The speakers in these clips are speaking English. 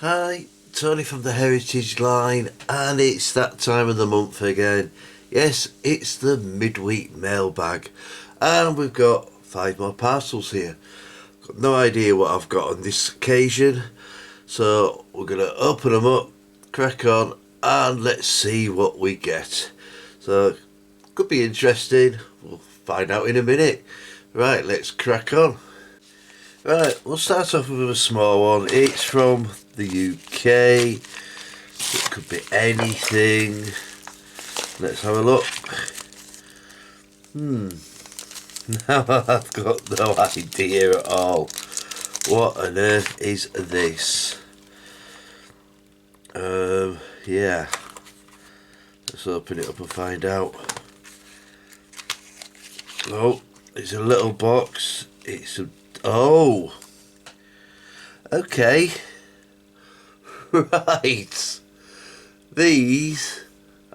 Hi, Tony from the Heritage Line, and it's that time of the month again. Yes, it's the Midweek Mail Bag, and we've got 5 more parcels here. Got no idea what I've got on this occasion, so we're going to open them up, crack on, and let's see what we get. So, could be interesting. We'll find out in a minute. Right, let's crack on. Right, we'll start off with a small one. It's from the UK. It could be anything. Let's have a look. Now I've got no idea at all. What on earth is this? Yeah. Let's open it up and find out. Oh, it's a little box. It's a... Oh! Okay. Right. These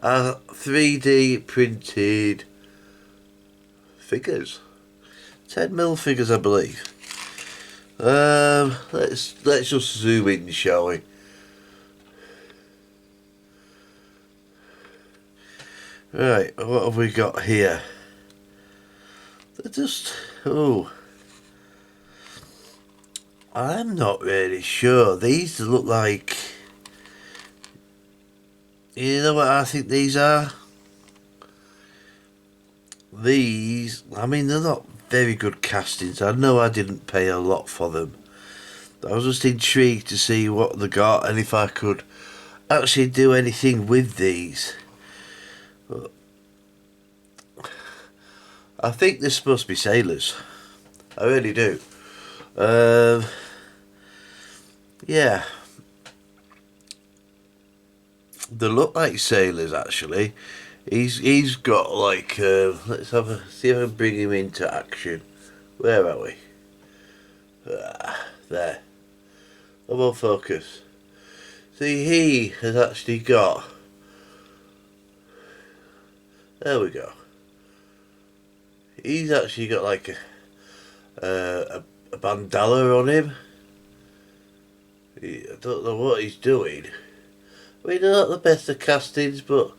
are 3D printed figures. 10mm figures, I believe. Let's just zoom in, shall we? Right, what have we got here? They're just... Oh. I'm not really sure. These look like... You know what I think these are? These... I mean, they're not very good castings. I know I didn't pay a lot for them. I was just intrigued to see what they got and if I could actually do anything with these. But I think they're supposed to be sailors. I really do. Yeah, they look like sailors actually. He's got like let's see if I can bring him into action. Where are we? There. Come on, focus. See, he has actually got. There we go. He's actually got like a bandana on him. I don't know what he's doing. I mean, they're not the best of castings, but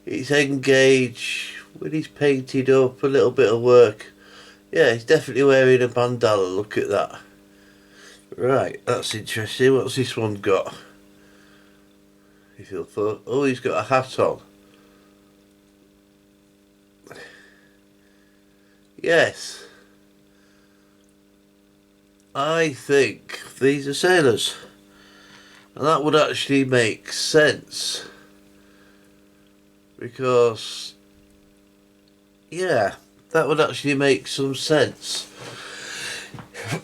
he's engaged when he's painted up, a little bit of work. Yeah, he's definitely wearing a bandana, look at that. Right, that's interesting. What's this one got? Oh, he's got a hat on. Yes. I think these are sailors. And that would actually make sense. Because, yeah, that would actually make some sense.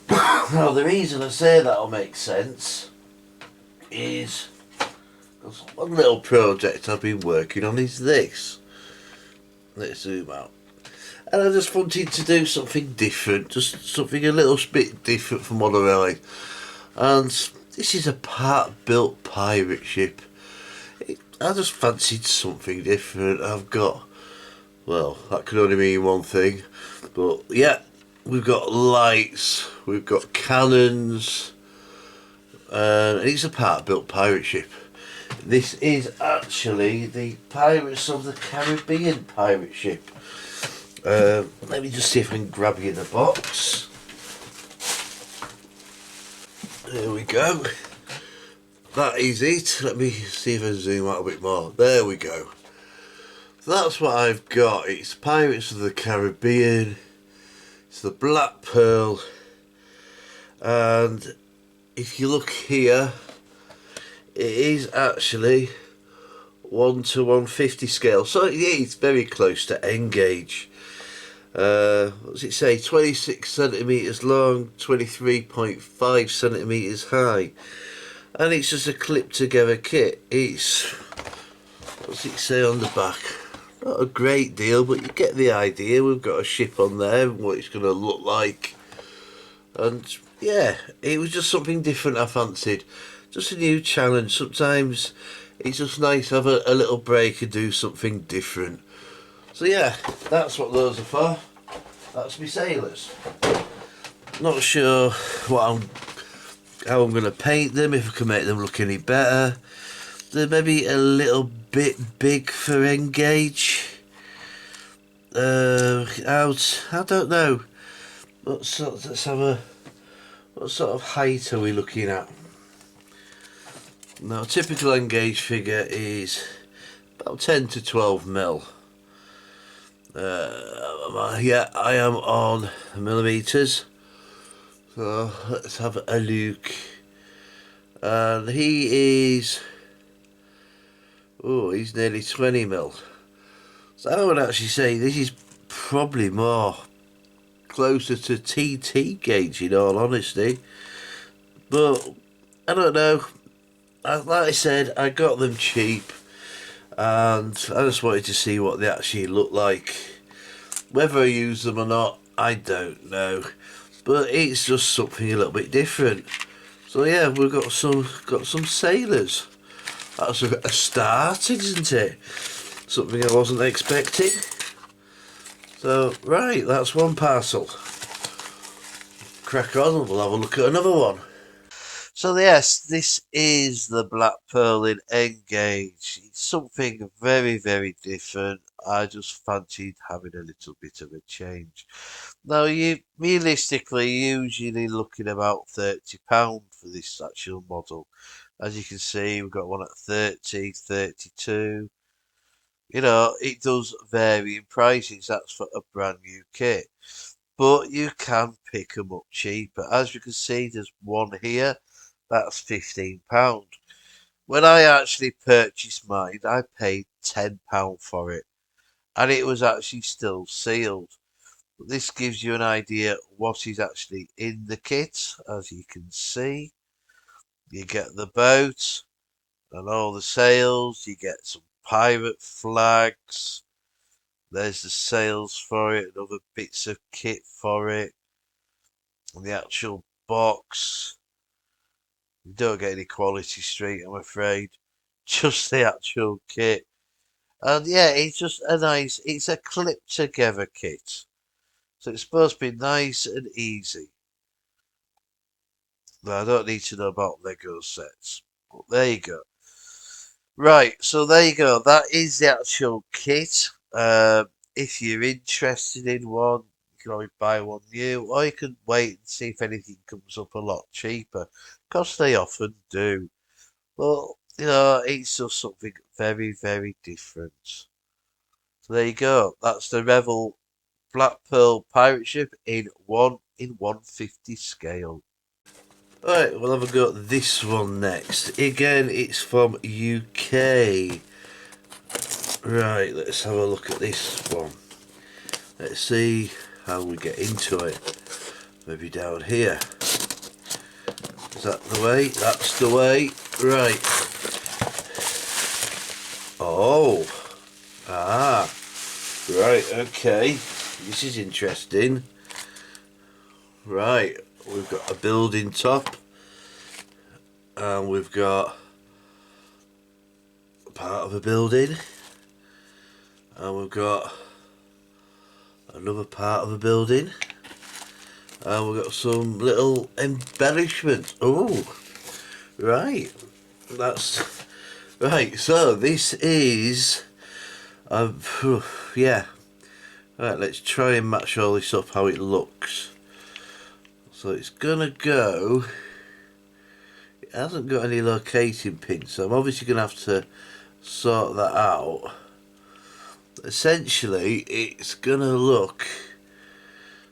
Now, the reason I say that'll make sense is because one little project I've been working on is this. Let's zoom out. And I just wanted to do something different, just something a little bit different from what I like. And this is a part-built pirate ship. I just fancied something different. I've got, well, that could only mean one thing. But yeah, we've got lights, we've got cannons, and it's a part-built pirate ship. This is actually the Pirates of the Caribbean pirate ship. Let me just see if I can grab you the box. There we go. That is it. Let me see if I zoom out a bit more. There we go. So that's what I've got. It's Pirates of the Caribbean. It's the Black Pearl. And if you look here, it is actually 1:150 scale. So yeah, it's very close to N-gauge. What does it say? 26 centimetres long, 23.5 centimetres high. And it's just a clip together kit. It's, what's it say on the back? Not a great deal, but you get the idea. We've got a ship on there, what it's going to look like. And yeah, it was just something different I fancied. Just a new challenge. Sometimes it's just nice to have a little break and do something different. So yeah, that's what those are for. That's me sailors. Not sure what how I'm going to paint them, if I can make them look any better. They're maybe a little bit big for Engage. I don't know. What sort of height are we looking at? Now, a typical Engage figure is about 10 to 12 mil. Yeah, I am on millimeters. So let's have a look. And he is, oh, he's nearly 20 mil. So I would actually say this is probably more closer to TT gauge, in all honesty. But I don't know. Like I said, I got them cheap, and I just wanted to see what they actually look like. Whether I use them or not, I don't know. But it's just something a little bit different. So yeah, we've got some sailors. That's a start, isn't it? Something I wasn't expecting. So right, that's one parcel. Crack on and we'll have a look at another one. So yes, this is the Black Pearl in Engage. It's something very, very different. I just fancied having a little bit of a change. Now, you realistically usually looking about £30 for this actual model. As you can see, we've got one at 30, 32. You know, it does vary in prices. That's for a brand new kit. But you can pick them up cheaper. As you can see, there's one here. That's £15. When I actually purchased mine, I paid £10 for it. And it was actually still sealed. But this gives you an idea what is actually in the kit. As you can see, you get the boat and all the sails. You get some pirate flags. There's the sails for it and other bits of kit for it. And the actual box. You don't get any quality street, I'm afraid. Just the actual kit. And yeah, it's just it's a clip together kit. So it's supposed to be nice and easy. Now, I don't need to know about Lego sets. But there you go. Right, so there you go. That is the actual kit. If you're interested in one, you can always buy one new, or you can wait and see if anything comes up a lot cheaper, because they often do. But, you know, it's just something very, very different. So there you go. That's the Revell Black Pearl pirate ship in 150 scale. Alright, we'll have a go at this one next. Again, it's from UK. Right, let's have a look at this one. Let's see how we get into it. Maybe down here. Is that the way? That's the way. Right. Oh. Ah. Right, okay. This is interesting. Right, we've got a building top. And we've got part of a building. And we've got another part of a building. And we've got some little embellishments. Oh, right. That's right. So this is, yeah. Right. Let's try and match all this up how it looks. So it's gonna go. It hasn't got any locating pins, so I'm obviously gonna have to sort that out. Essentially, it's gonna look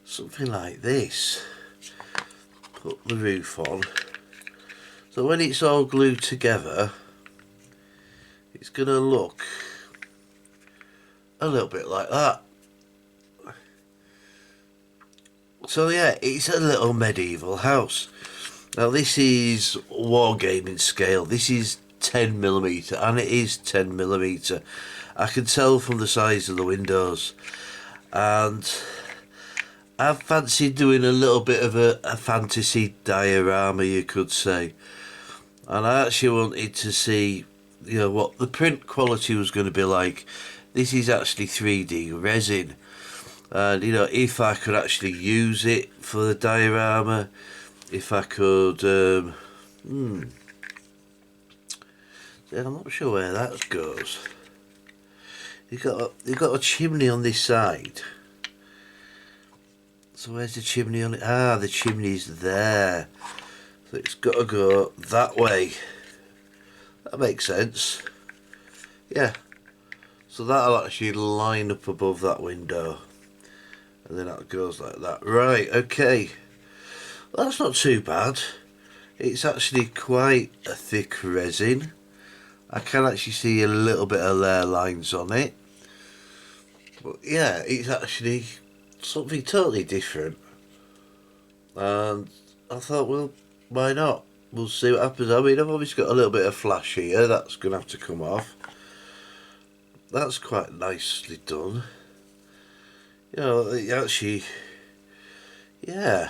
something like this. Put the roof on. So when it's all glued together, it's gonna look a little bit like that. So yeah, it's a little medieval house. Now this is wargaming scale. This is 10mm, and it is 10mm. I can tell from the size of the windows, and I fancied doing a little bit of a fantasy diorama, you could say. And I actually wanted to see, you know, what the print quality was going to be like. This is actually 3D resin. And, you know, if I could actually use it for the diorama, if I could I'm not sure where that goes. You've got a chimney on this side. So where's the chimney on it? Ah, the chimney's there. So it's got to go that way. That makes sense. Yeah. So that'll actually line up above that window. And then that goes like that. Right, okay. Well, that's not too bad. It's actually quite a thick resin. I can actually see a little bit of layer lines on it. But yeah, it's actually something totally different. And I thought, well, why not? We'll see what happens. I mean, I've obviously got a little bit of flash here. That's going to have to come off. That's quite nicely done. You know, it actually, yeah.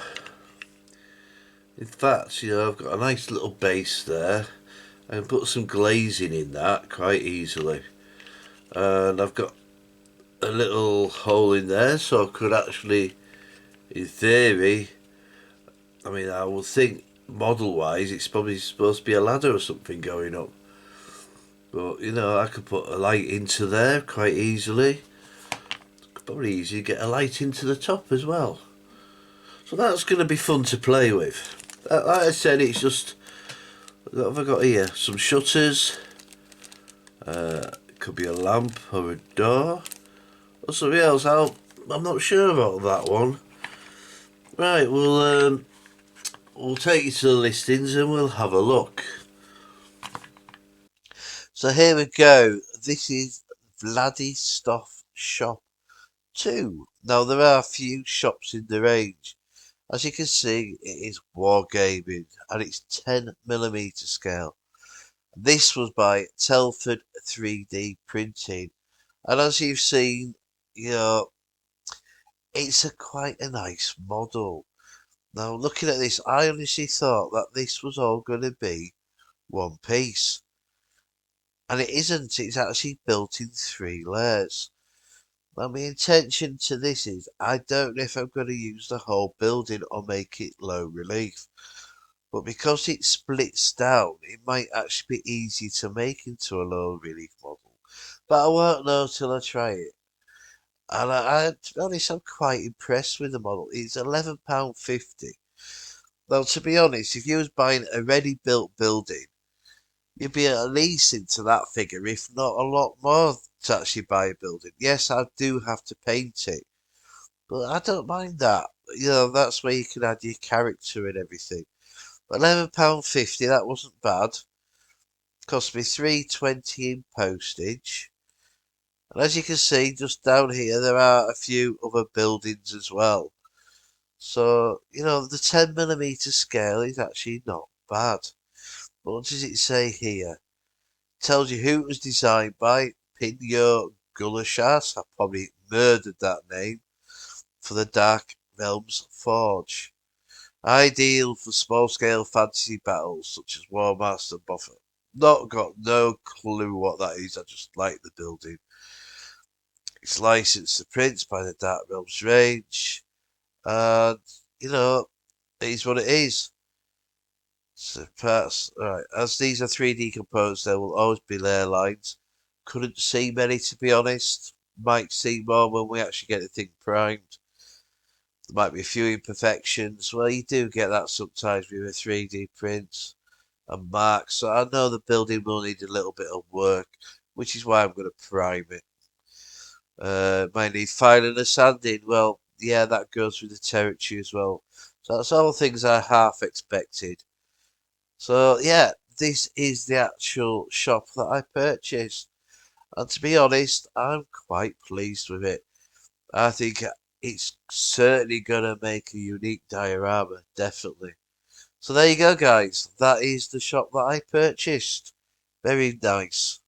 In fact, you know, I've got a nice little base there. I can put some glazing in that quite easily. And I've got a little hole in there, so I could actually, in theory, I mean, I would think model-wise it's probably supposed to be a ladder or something going up. But, you know, I could put a light into there quite easily. Could probably easily get a light into the top as well. So that's going to be fun to play with. Like I said, it's just, what have I got here? Some shutters. It could be a lamp or a door. Or something else. I'm not sure about that one. Right, we'll take you to the listings and we'll have a look. So here we go. This is Vladistov Shop 2. Now there are a few shops in the range. As you can see, it is wargaming and it's 10mm scale. This was by Telford 3D Printing, and as you've seen, you know, it's quite a nice model. Now looking at this, I honestly thought that this was all going to be one piece. And it isn't, it's actually built in 3 layers. Now my intention to this is, I don't know if I'm going to use the whole building or make it low relief. But because it splits down, it might actually be easy to make into a low relief model. But I won't know till I try it. And to be honest, I'm quite impressed with the model. It's £11.50. Now, to be honest, if you was buying a ready-built building, you'd be at least into that figure, if not a lot more, to actually buy a building. Yes, I do have to paint it, but I don't mind that. You know, that's where you can add your character and everything. But £11.50, that wasn't bad. Cost me £3.20 in postage. And as you can see, just down here, there are a few other buildings as well. So, you know, the 10mm scale is actually not bad. But what does it say here? It tells you who it was designed by. Pinyo Gulashas. I probably murdered that name. For the Dark Realms Forge. Ideal for small-scale fantasy battles such as War Master and Buffer. Got no clue what that is. I just like the building. It's licensed to print by the Dark Realms range, and you know, it is what it is. So parts, alright. As these are 3D components, there will always be layer lines. Couldn't see many, to be honest. Might see more when we actually get the thing primed. There might be a few imperfections. Well, you do get that sometimes with a 3D print and marks. So I know the building will need a little bit of work, which is why I'm going to prime it. Might need filing and sanding. Well, yeah, that goes with the territory as well. So that's all things I half expected. So yeah, this is the actual shop that I purchased. And to be honest, I'm quite pleased with it. I think it's certainly going to make a unique diorama, definitely. So there you go, guys. That is the shop that I purchased. Very nice.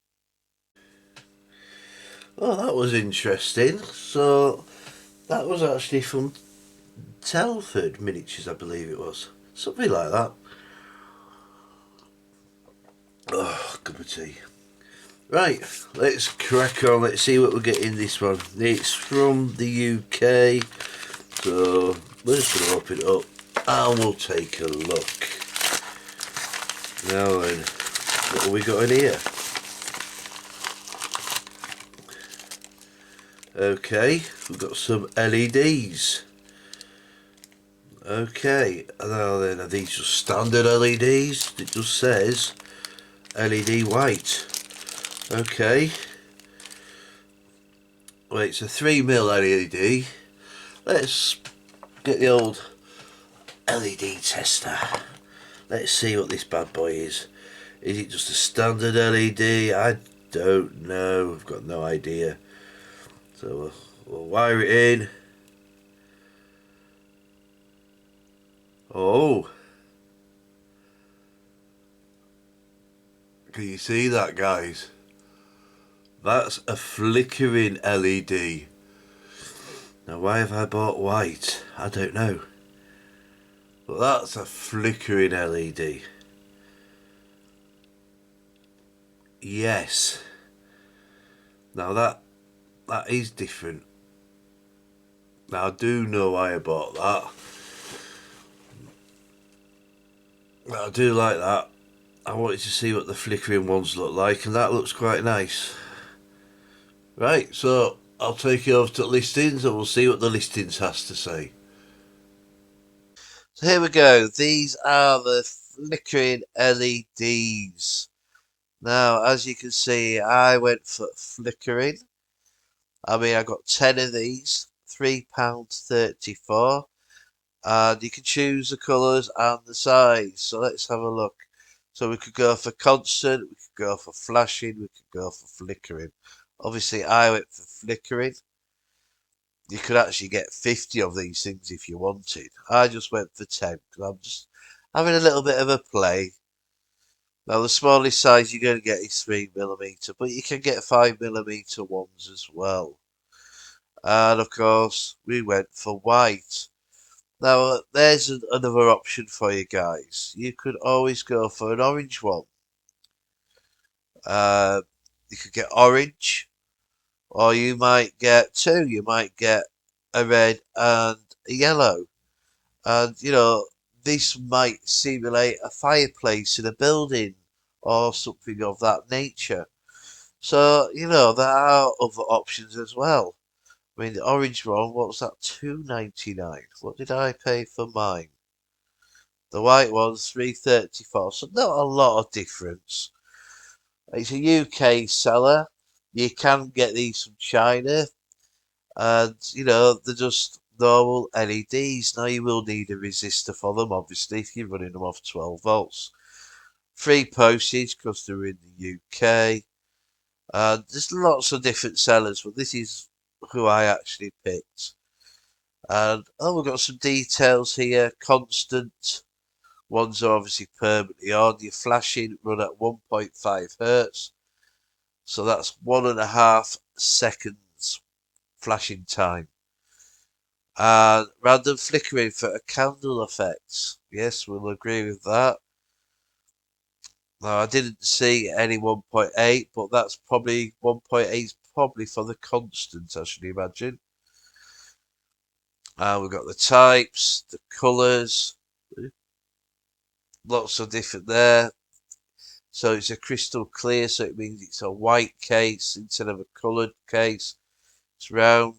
Well, that was interesting. So that was actually from Telford Miniatures, I believe it was. Something like that. Oh, cup of tea. Right, let's crack on. Let's see what we get in this one. It's from the UK. So we're just going to open it up and we'll take a look. Now then, what have we got in here? Okay, we've got some LEDs. Okay, now then, are these just standard LEDs? It just says LED white. Okay. Wait, it's a 3mm LED. Let's get the old LED tester. Let's see what this bad boy is. Is it just a standard LED? I don't know. I've got no idea. So we'll wire it in. Oh. Can you see that, guys? That's a flickering LED. Now, why have I bought white? I don't know. But that's a flickering LED. Yes. Now that is different. Now I do know why I bought that. I do like that. I wanted to see what the flickering ones look like, and that looks quite nice. Right, so I'll take you over to listings and we'll see what the listings has to say. So here we go. These are the flickering LEDs. Now, as you can see, I went for flickering. I mean, I got 10 of these, £3.34. And you can choose the colours and the size. So let's have a look. So we could go for constant, we could go for flashing, we could go for flickering. Obviously, I went for flickering. You could actually get 50 of these things if you wanted. I just went for 10 because I'm just having a little bit of a play. Now, the smallest size you're going to get is 3mm, but you can get 5mm ones as well. And of course, we went for white. Now, there's another option for you guys. You could always go for an orange one. You could get orange, or you might get two. You might get a red and a yellow. And, you know, this might simulate a fireplace in a building or something of that nature. So, you know, there are other options as well. I mean, the orange one, what was that? £2.99. What did I pay for mine? The white one's £3.34. So not a lot of difference. It's a UK seller. You can get these from China. And, you know, they're just normal LEDs. Now, you will need a resistor for them, obviously, if you're running them off 12 volts. Free postage because they're in the UK. There's lots of different sellers, but this is who I actually picked. And, oh, we've got some details here. Constant. Ones are obviously permanently on. Your flashing run at 1.5 hertz. So that's 1.5 seconds flashing time. And random flickering for a candle effect. Yes, we'll agree with that. Now, I didn't see any 1.8, but that's probably 1.8 is probably for the constant, I should imagine. We've got the types, the colours, lots of different there. So it's a crystal clear, so it means it's a white case instead of a coloured case. It's round.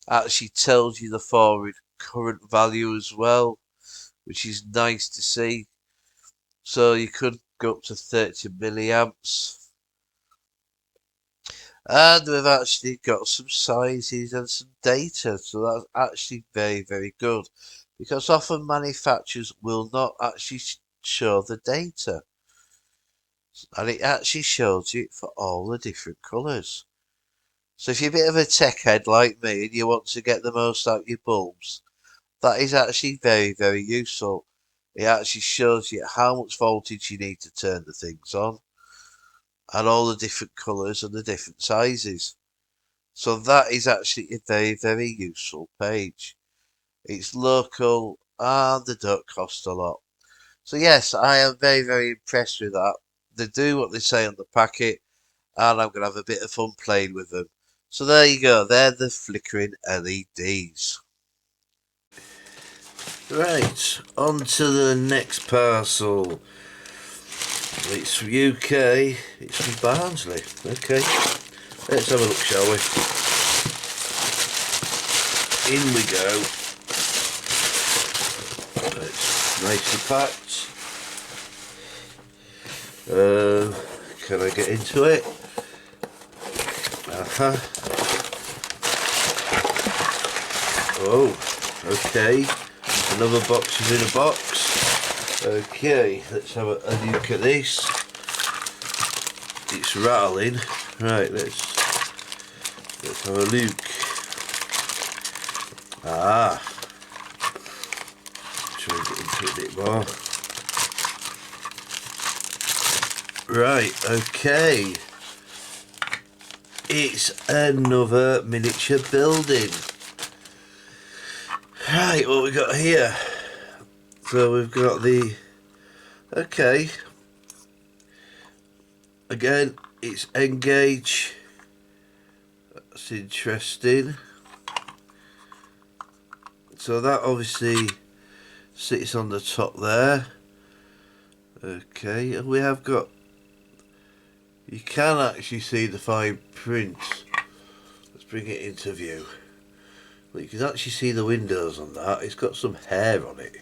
Actually tells you the forward current value as well, which is nice to see. So you could go up to 30 milliamps. And we've actually got some sizes and some data, so that's actually very, very good. Because often manufacturers will not actually show the data. And it actually shows you for all the different colours. So if you're a bit of a tech head like me and you want to get the most out of your bulbs, that is actually very, very useful. It actually shows you how much voltage you need to turn the things on and all the different colours and the different sizes. So that is actually a very, very useful page. It's local and they don't cost a lot. So yes, I am very, very impressed with that. They do what they say on the packet and I'm going to have a bit of fun playing with them. So there you go, they're the flickering LEDs. Right, on to the next parcel. It's from UK, it's from Barnsley. Okay, let's have a look, shall we? In we go. It's nicely packed. Can I get into it? Oh, okay. Another box is in a box. Okay, let's have a look at this. It's rattling. Right, let's have a look. Try and get into it a bit more. Right, okay. It's another miniature building. Right, what we got here? So we've got the... Okay. Again, it's Engage. That's interesting. So that obviously sits on the top there. Okay, and we have got... You can actually see the fine print. Let's bring it into view. But you can actually see the windows on that. It's got some hair on it.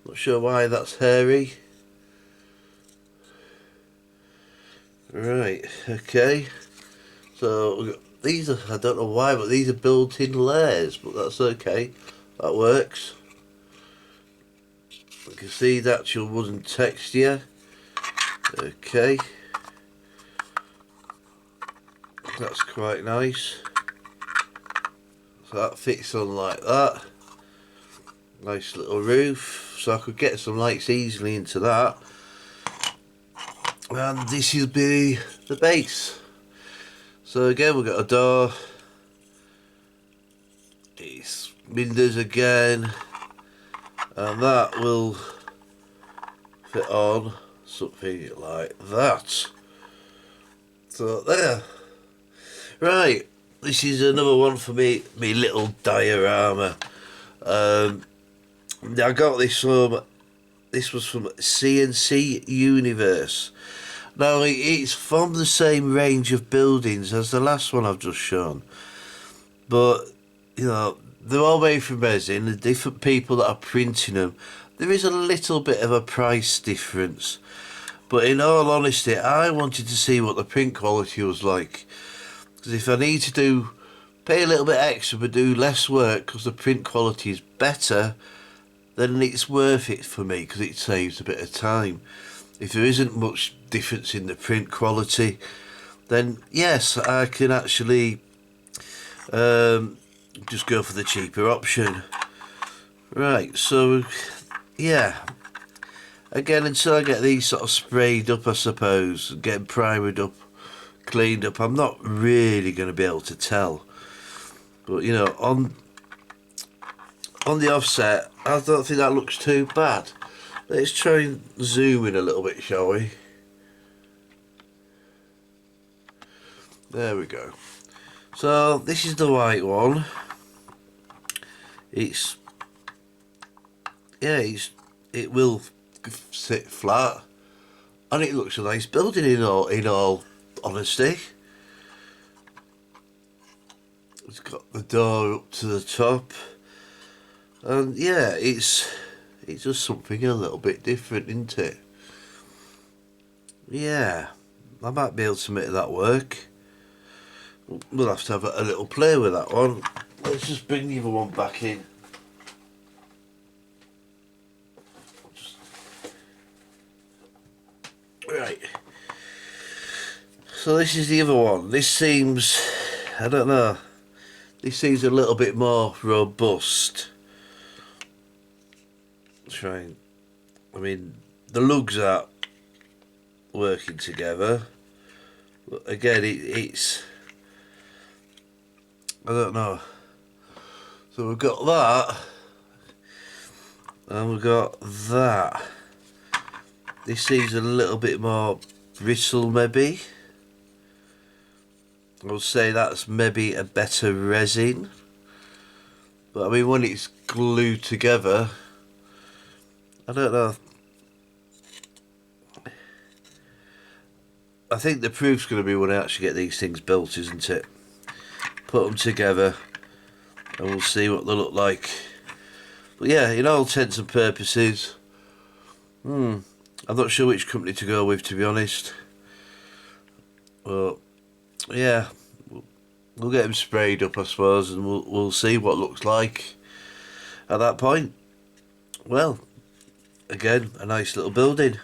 Not sure why that's hairy. Right, okay. So we've got, these are, I don't know why, but these are built-in layers, but that's okay. That works. You can see the actual wooden texture. Okay. That's quite nice. So that fits on like that. Nice little roof. So I could get some lights easily into that. And this will be the base. So again we've got a door. It's windows again. And that will fit on something like that. So there. Right, this is another one for me little diorama. I got this from, this was from CNC Universe. Now it's from the same range of buildings as the last one I've just shown. But, you know, they're all made from resin, the different people that are printing them. There is a little bit of a price difference. But in all honesty, I wanted to see what the print quality was like. Because if I need to pay a little bit extra but do less work because the print quality is better, then it's worth it for me because it saves a bit of time. If there isn't much difference in the print quality, then yes, I can actually just go for the cheaper option. Right, so yeah. Again, until I get these sort of sprayed up, I suppose, and get primered up, cleaned up, I'm not really going to be able to tell. But you know, on the offset, I don't think that looks too bad. Let's try and zoom in a little bit, shall we? There we go. So this is the white one. It will sit flat, and it looks a nice building in all honesty. It's got the door up to the top, and yeah, it's just something a little bit different, isn't it? Yeah, I might be able to make that work. We'll have to have a little play with that one. Let's just bring the other one back in. Right. So this is the other one. This seems, I don't know, this seems a little bit more robust. Trying, I mean, the lugs are working together. But again, it's, I don't know. So we've got that, and we've got that. This seems a little bit more brittle, maybe. I would say that's maybe a better resin. But I mean, when it's glued together, I don't know. I think the proof's going to be when I actually get these things built, isn't it? Put them together and we'll see what they look like. But yeah, in all intents and purposes, I'm not sure which company to go with, to be honest. But yeah, we'll get them sprayed up, I suppose, and we'll see what it looks like at that point. Well, again, a nice little building.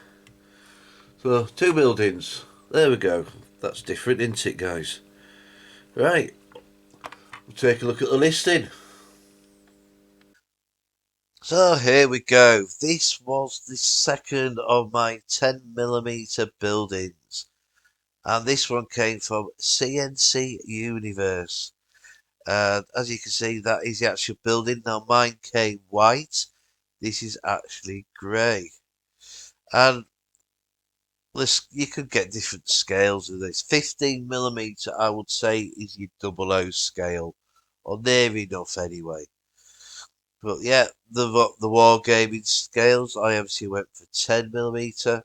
So, 2 buildings. There we go. That's different, isn't it, guys? Right. We'll take a look at the listing. So, here we go. This was the second of my 10mm buildings. And this one came from CNC Universe. And as you can see, that is the actual building. Now, mine came white. This is actually grey. And this, you could get different scales of this. 15mm, I would say, is your 00 scale, or near enough anyway. But yeah, the wargaming scales, I obviously went for 10mm,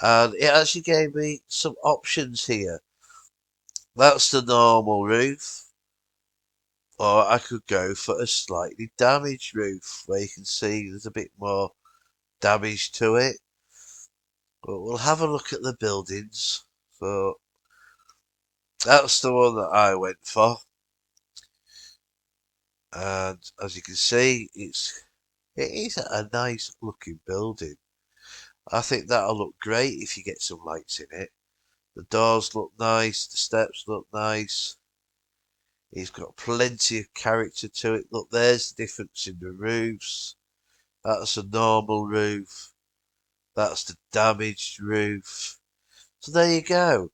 and it actually gave me some options here. That's the normal roof, or I could go for a slightly damaged roof, where you can see there's a bit more damage to it. But we'll have a look at the buildings. So that's the one that I went for. And as you can see, it is a nice looking building. I think that'll look great if you get some lights in it. The doors look nice, the steps look nice. It's got plenty of character to it. Look, there's the difference in the roofs. That's a normal roof. That's the damaged roof. So there you go.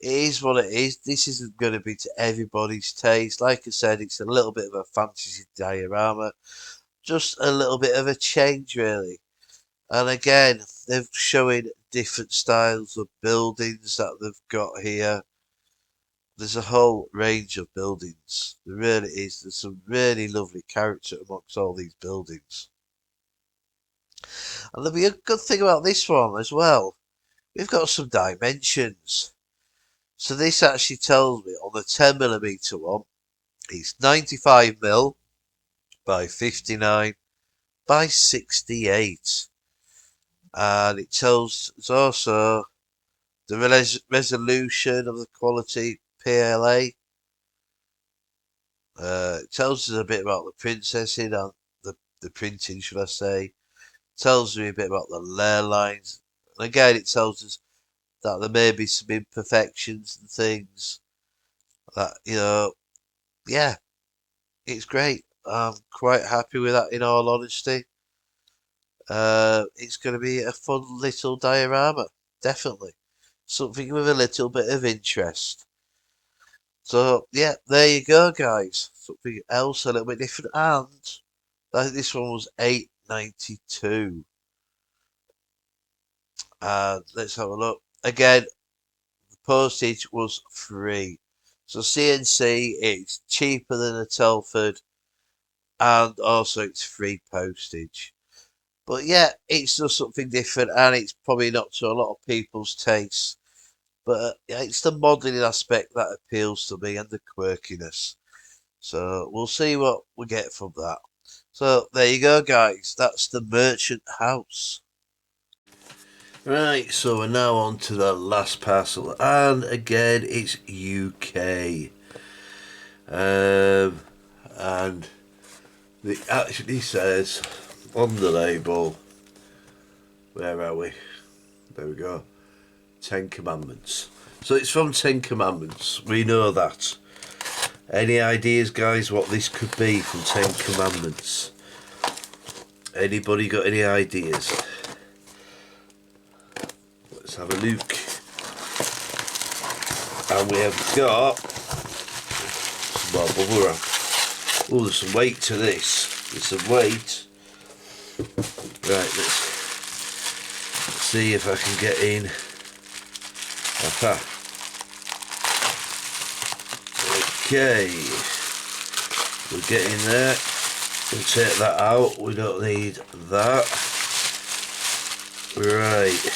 It is what it is. This isn't going to be to everybody's taste. Like I said, it's a little bit of a fantasy diorama. Just a little bit of a change, really. And again, they're showing different styles of buildings that they've got here. There's a whole range of buildings. There really is. There's some really lovely character amongst all these buildings. And there'll be a good thing about this one as well. We've got some dimensions. So this actually tells me on the 10mm one, it's 95mm by 59 by 68. And it tells us also the resolution of the quality PLA. It tells us a bit about the processing and the printing, should I say. Tells me a bit about the layer lines. And again, it tells us that there may be some imperfections and things. That, yeah, it's great. I'm quite happy with that, in all honesty. It's going to be a fun little diorama, definitely. Something with a little bit of interest. So, yeah, there you go, guys. Something else a little bit different. And I think this one was $8.92. And let's have a look. Again, the postage was free. So CNC, it's cheaper than a Telford. And also it's free postage. But yeah, it's just something different, and it's probably not to a lot of people's tastes. But it's the modelling aspect that appeals to me, and the quirkiness. So we'll see what we get from that. So there you go, guys. That's the Merchant House. Right, so we're now on to the last parcel, and again it's UK. And it actually says on the label, where are we? There we go. 10 Commandments. So it's from 10 Commandments. We know that. Any ideas, guys, what this could be from 10 Commandments? Anybody got any ideas? Let's have a look. And we have got some more bubble wrap. Oh, there's some weight to this. There's some weight. Right, let's see if I can get in. Aha. Okay. We'll get in there. We'll take that out. We don't need that. Right.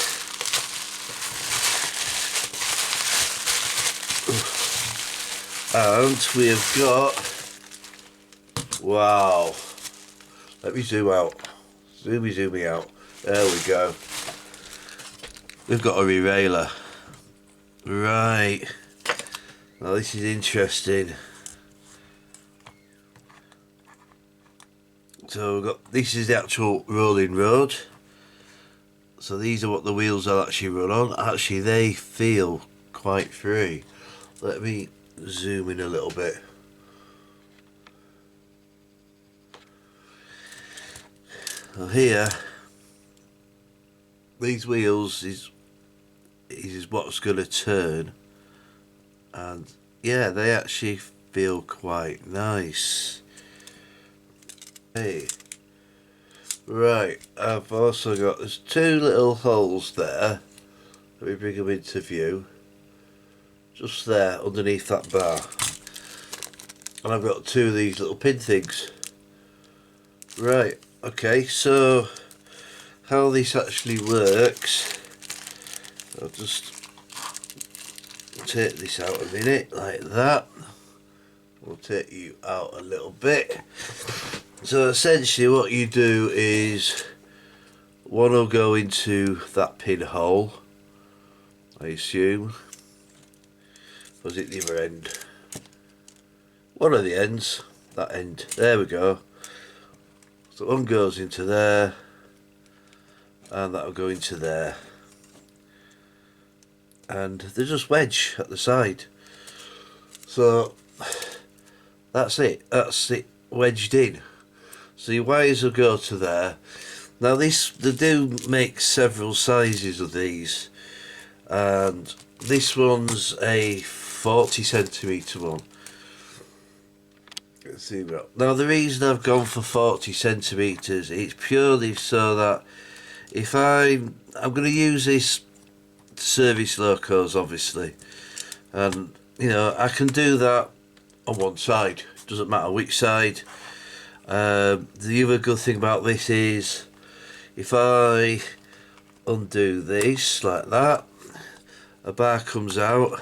And we have got, wow, let me zoom out, zoom me out, there we go. We've got a Revell. Right, now this is interesting. So we've got, this is the actual rolling road. So these are what the wheels will actually run on. Actually they feel quite free. Let me zoom in a little bit. Well, here, these wheels is what's going to turn, and yeah, they actually feel quite nice. Hey, right, I've also got, there's two little holes there. Let me bring them into view. Just there, underneath that bar. And I've got two of these little pin things. Right, okay, so how this actually works, I'll just take this out a minute, like that. We'll take you out a little bit. So essentially what you do is, one will go into that pinhole, I assume. Was it the other end? One of the ends, that end, there we go. So one goes into there, and that'll go into there. And they're just wedged at the side. So that's it wedged in. So your wires will go to there. Now they do make several sizes of these, and this one's a 40cm one. Let's see. Now the reason I've gone for 40cm, it's purely so that if I'm going to use this service locos, obviously, and you know, I can do that on one side, doesn't matter which side. The other good thing about this is, if I undo this like that, a bar comes out,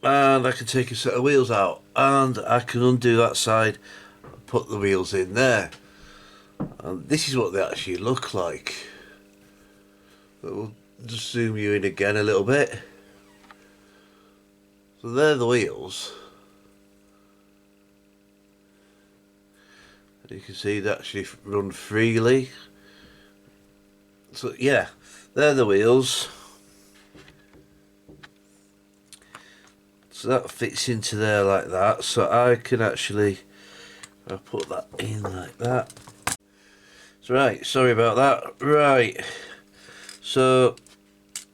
and I can take a set of wheels out, and I can undo that side and put the wheels in there. And this is what they actually look like. But we'll just zoom you in again a little bit. So they're the wheels. And you can see they actually run freely. So yeah, they're the wheels. So that fits into there like that. So I can actually, I'll put that in like that. So right, sorry about that. Right, so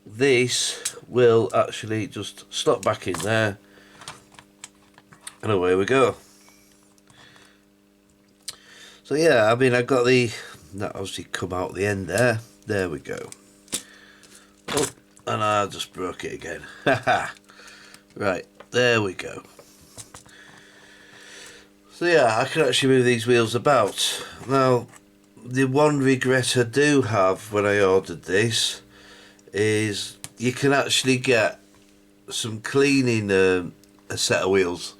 this will actually just slot back in there, and away we go. So yeah, I mean, I got that obviously come out the end there. There we go. Oh, and I just broke it again. Haha. Right, there we go. So yeah, I can actually move these wheels about. Now, the one regret I do have when I ordered this is you can actually get some cleaning, a set of wheels.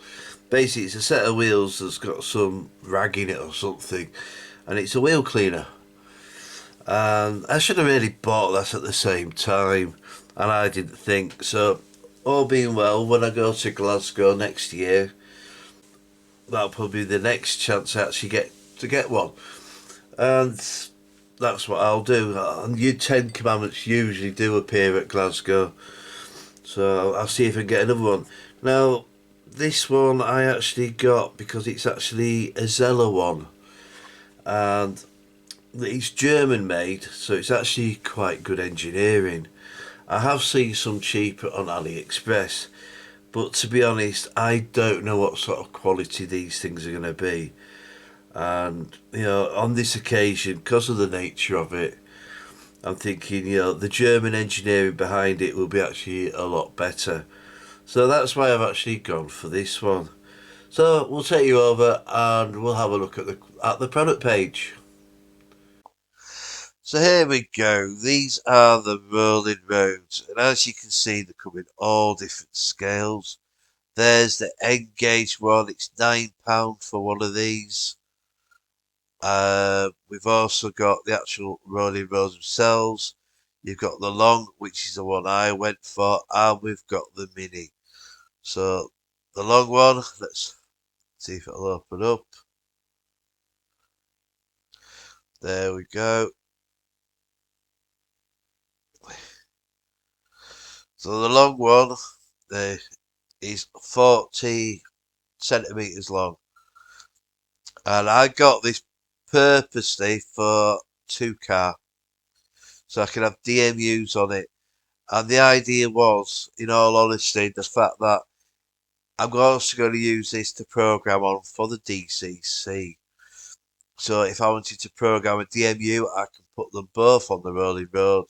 Basically, it's a set of wheels that's got some rag in it or something, and it's a wheel cleaner. And I should have really bought that at the same time, and I didn't think. So, all being well, when I go to Glasgow next year, that'll probably be the next chance I actually get one. And that's what I'll do. And your 10 Commandments usually do appear at Glasgow, so I'll see if I can get another one. Now, this one I actually got because it's actually a Zeller one, and it's German made, so it's actually quite good engineering. I have seen some cheaper on AliExpress, but to be honest, I don't know what sort of quality these things are going to be. And you know, on this occasion, because of the nature of it, I'm thinking, you know, the German engineering behind it will be actually a lot better. So that's why I've actually gone for this one. So we'll take you over and we'll have a look at the product page. So here we go. These are the rolling roads, and as you can see, they come in all different scales. There's the Engage one. It's £9 for one of these. We've also got the actual rolling roads themselves. You've got the long, which is the one I went for, and we've got the mini. So the long one, let's see if it'll open up. There we go. So the long one is 40 centimeters long, and I got this purposely for 2-car, so I can have DMUs on it. And the idea was, in all honesty, the fact that I'm also going to use this to program on for the DCC. So if I wanted to program a DMU, I can put them both on the rolling road,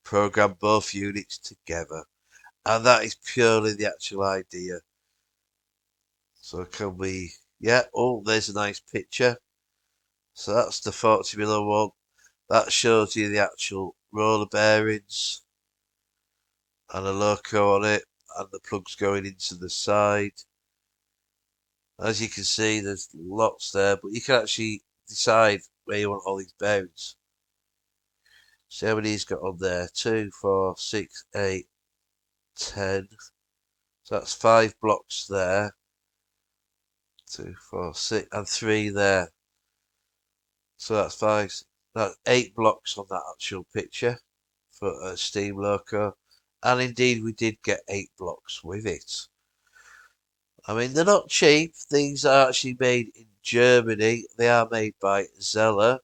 program both units together. And that is purely the actual idea. So can we, yeah, oh, there's a nice picture. So that's the 40mm one. That shows you the actual roller bearings and a loco on it, and the plugs going into the side. As you can see, there's lots there, but you can actually decide where you want all these bearings. See how many he's got on there? 2, 4, 6, 8, 10. So that's 5 blocks there. 2, 4, 6, and 3 there. So that's 5. That's 8 blocks on that actual picture for a steam loco. And indeed, we did get 8 blocks with it. I mean, they're not cheap. These are actually made in Germany. They are made by Zeller.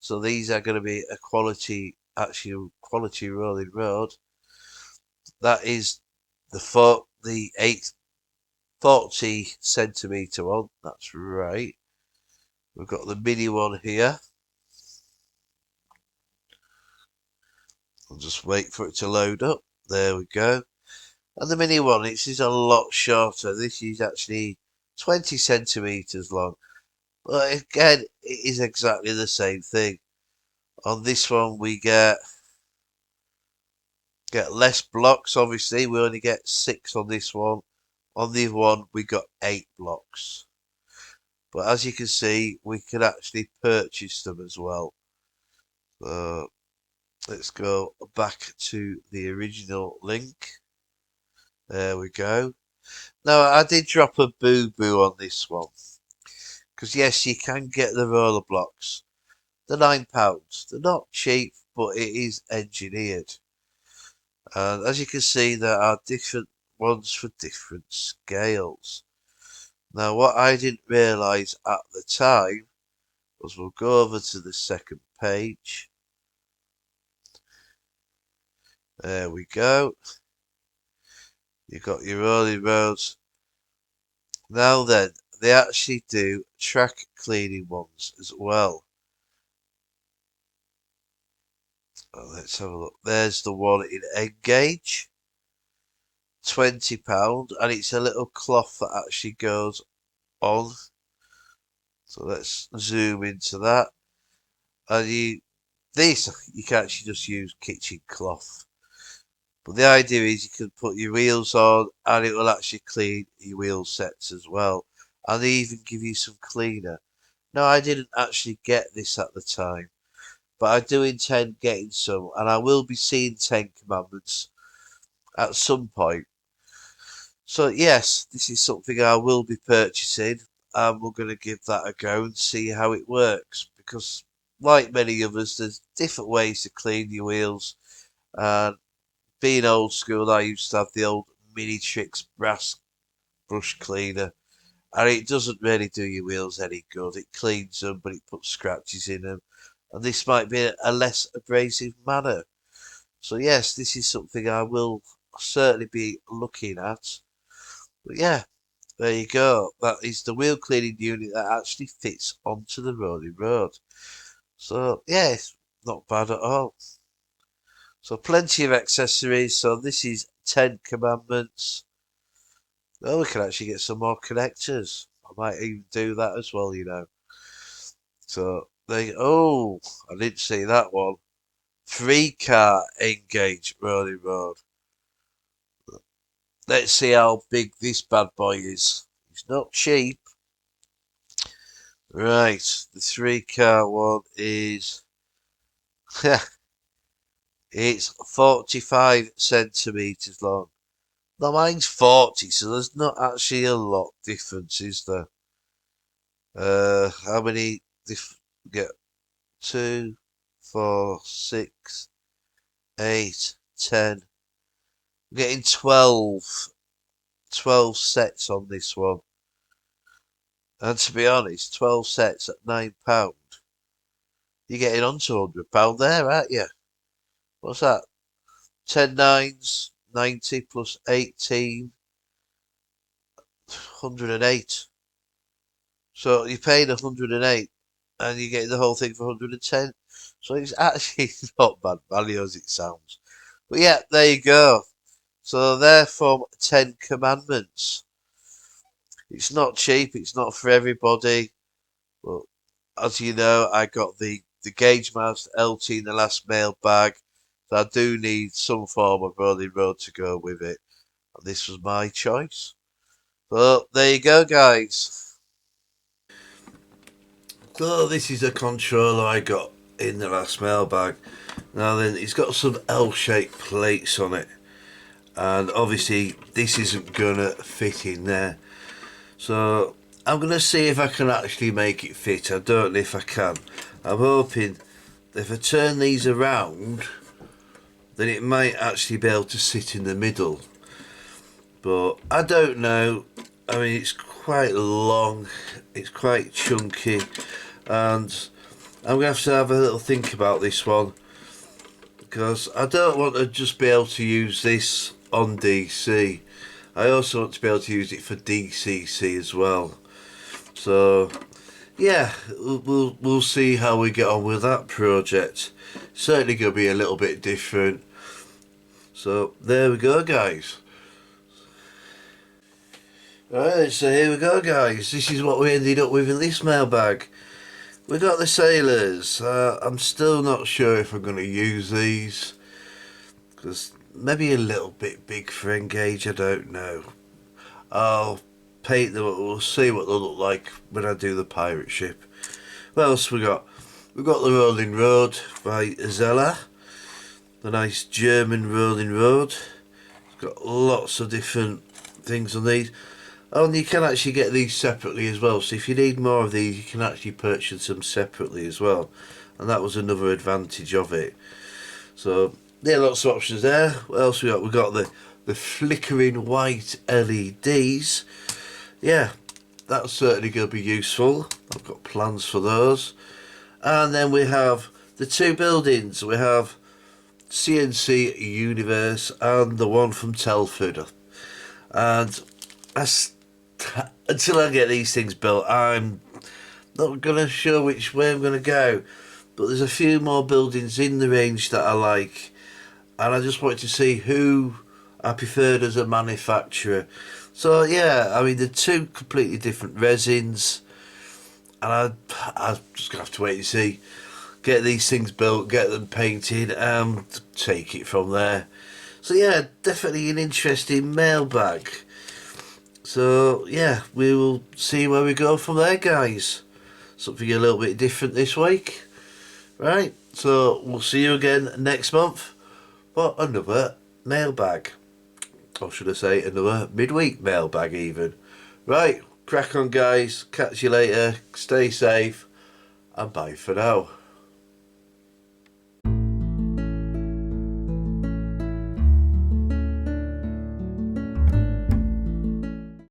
So these are going to be a quality, actual quality rolling road. That is the 40 centimetre one. That's right. We've got the mini one here. I'll just wait for it to load up. There we go. And the mini one, this is a lot shorter. This is actually 20 centimetres long. But again, it is exactly the same thing. On this one, we get less blocks, obviously. We only get 6 on this one. On the other one, we got 8 blocks. But as you can see, we can actually purchase them as well. So let's go back to the original link. There we go. Now, I did drop a boo-boo on this one. Because yes, you can get the roller blocks. They're £9. They're not cheap, but it is engineered. And as you can see, there are different ones for different scales. Now, what I didn't realise at the time was, we'll go over to the second page. There we go. You've got your rolling roads. Now then, they actually do track cleaning ones as well. Let's have a look. There's the one in Engage. £20, and it's a little cloth that actually goes on. So let's zoom into that. And you can actually just use kitchen cloth. But the idea is you can put your wheels on and it will actually clean your wheel sets as well. And they even give you some cleaner. Now, I didn't actually get this at the time, but I do intend getting some, and I will be seeing 10 Commandments at some point. So yes, this is something I will be purchasing, and we're going to give that a go and see how it works, because like many others, there's different ways to clean your wheels. And being old school, I used to have the old Mini Tricks brass brush cleaner, and it doesn't really do your wheels any good. It cleans them, but it puts scratches in them, and this might be a less abrasive manner. So yes, this is something I will certainly be looking at. But yeah, there you go. That is the wheel cleaning unit that actually fits onto the rolling road. So yeah, it's not bad at all. So plenty of accessories. So this is 10 Commandments. Oh, we can actually get some more connectors. I might even do that as well, you know. So they, oh, I didn't see that one. 3-car Engage rolling road. Let's see how big this bad boy is. It's not cheap. Right, the 3-car one is it's 45 centimeters long. Now mine's 40, so there's not actually a lot difference, is there? How many get? 2, 4, 6, 8, 10. I'm getting 12 sets on this one. And to be honest, 12 sets at £9. You're getting on to £100 there, aren't you? What's that? 10 nines, 90 plus 18, 108. So you're paying 108 and you're getting the whole thing for 110. So it's actually not bad value as it sounds. But yeah, there you go. So they're from 10 Commandments. It's not cheap, it's not for everybody. But as you know, I got the Gauge Master LT in the last mail bag. So I do need some form of rolling road to go with it. And this was my choice. But there you go, guys. So this is a controller I got in the last mail bag. Now then, it's got some L-shaped plates on it. And obviously this isn't gonna fit in there. So I'm gonna see if I can actually make it fit. I don't know if I can. I'm hoping if I turn these around, then it might actually be able to sit in the middle. But I don't know. I mean, it's quite long, it's quite chunky, and I'm going to have a little think about this one, because I don't want to just be able to use this on DC. I also want to be able to use it for DCC as well. So yeah, we'll see how we get on with that project. Certainly going to be a little bit different. So there we go, guys. Right, so here we go, guys. This is what we ended up with in this mailbag. We got the sailors. I'm still not sure if I'm going to use these, because maybe a little bit big for Engage, I don't know. I'll paint them, we'll see what they'll look like when I do the pirate ship. What else we got? We've got the Rolling Road by Zella. The nice German Rolling Road. It's got lots of different things on these. Oh, and you can actually get these separately as well. So if you need more of these, you can actually purchase them separately as well. And that was another advantage of it. So, yeah, lots of options there. What else we got? We got the flickering white LEDs. Yeah, that's certainly going to be useful. I've got plans for those. And then we have the two buildings. We have CNC Universe and the one from Telford. And until I get these things built, I'm not going to show which way I'm going to go. But there's a few more buildings in the range that I like, and I just wanted to see who I preferred as a manufacturer. So yeah, I mean, they're two completely different resins, and I'm just going to have to wait and see. Get these things built, get them painted, and take it from there. So yeah, definitely an interesting mailbag. So yeah, we will see where we go from there, guys. Something a little bit different this week. Right, so we'll see you again next month for another mailbag. Or should I say another midweek mailbag even. Right, crack on, guys. Catch you later. Stay safe. And bye for now.